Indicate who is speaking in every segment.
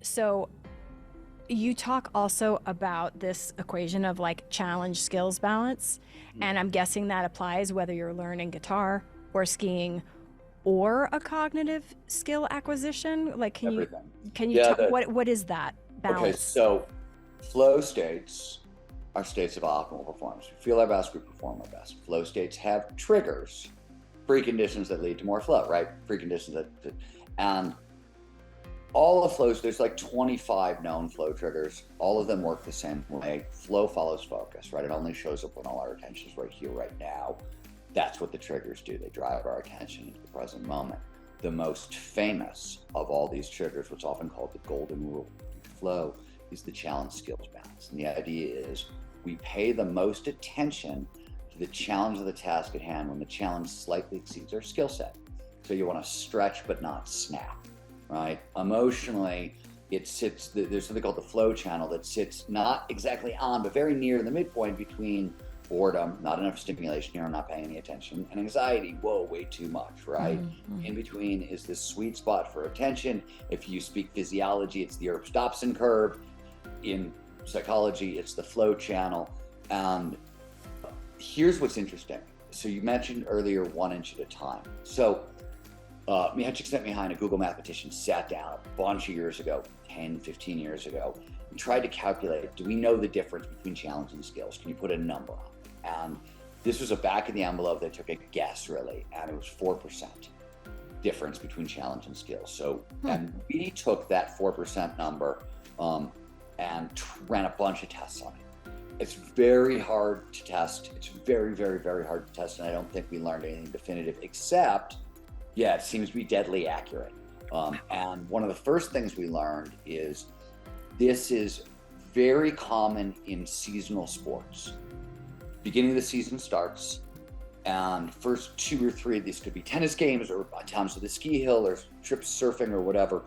Speaker 1: So you talk also about this equation of like challenge skills balance. And I'm guessing that applies whether you're learning guitar or skiing or a cognitive skill acquisition. Like,
Speaker 2: Everything.
Speaker 1: can you
Speaker 2: Yeah.
Speaker 1: talk, what is that
Speaker 2: Okay.
Speaker 1: balance?
Speaker 2: So flow states are states of optimal performance. We feel our best, we perform our best. Flow states have triggers, preconditions that lead to more flow, right? Preconditions and all the flows, there's like 25 known flow triggers. All of them work the same way. Flow follows focus, right? It only shows up when all our attention is right here, right now. That's what the triggers do. They drive our attention into the present moment. The most famous of all these triggers, what's often called the golden rule of flow, is the challenge skills balance. And the idea is we pay the most attention to the challenge of the task at hand when the challenge slightly exceeds our skill set. So you want to stretch but not snap, right? Emotionally, it sits, there's something called the flow channel that sits not exactly on, but very near the midpoint between boredom, not enough stimulation here, I'm not paying any attention, and anxiety, whoa, way too much, right? In between is this sweet spot for attention. If you speak physiology, it's the Erbs-Dobson curve. In psychology, it's the flow channel. And here's what's interesting. So you mentioned earlier 1 inch at a time. So Mihaly Csikszentmihalyi, a Google mathematician, sat down a bunch of years ago, 10, 15 years ago, and tried to calculate, do we know the difference between challenge and skills? Can you put a number on it? And this was a back of the envelope that took a guess, really, and it was 4% difference between challenge and skills. So and we took that 4% number and ran a bunch of tests on it. It's very hard to test. It's very, very, very hard to test, and I don't think we learned anything definitive, except, yeah, it seems to be deadly accurate. And one of the first things we learned is this is very common in seasonal sports. Beginning of the season starts, and first 2 or 3 of these could be tennis games or times to the ski hill or trips surfing or whatever.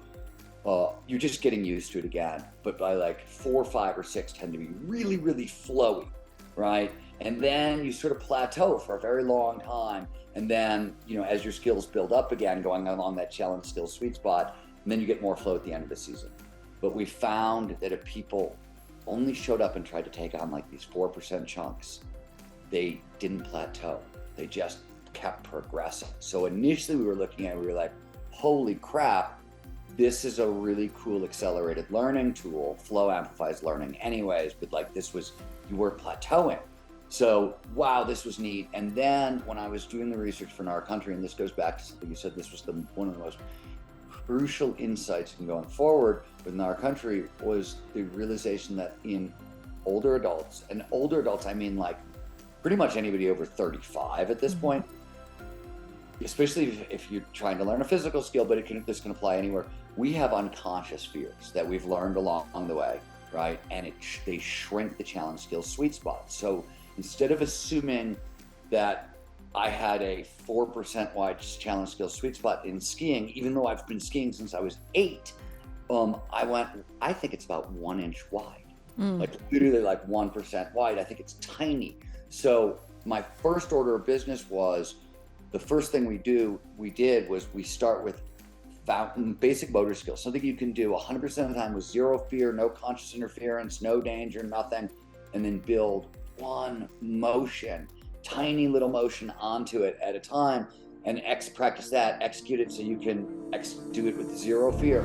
Speaker 2: You're just getting used to it again. But by like 4, 5, or 6 tend to be really, really flowy, right? And then you sort of plateau for a very long time. And then, as your skills build up again, going along that challenge skills sweet spot, and then you get more flow at the end of the season. But we found that if people only showed up and tried to take on like these 4% chunks, they didn't plateau. They just kept progressing. So initially we were looking at it, we were like, holy crap, this is a really cool accelerated learning tool. Flow amplifies learning anyways, but like you were plateauing. So, wow, this was neat. And then when I was doing the research for Our Country, and this goes back to something you said, this was one of the most crucial insights in going forward with Our Country, was the realization that in older adults, and older adults, I mean like pretty much anybody over 35 at this point, especially if you're trying to learn a physical skill, but this can apply anywhere. We have unconscious fears that we've learned along the way, right? And they shrink the challenge skills sweet spot. So instead of assuming that I had a 4% wide challenge skills sweet spot in skiing, even though I've been skiing since I was 8, I think it's about 1 inch wide, like literally like 1% wide. I think it's tiny. So my first order of business was, the first thing we did was we start with basic motor skills, something you can do 100% of the time with zero fear, no conscious interference, no danger, nothing, and then build one motion, tiny little motion onto it at a time, and practice that, execute it so you can do it with zero fear.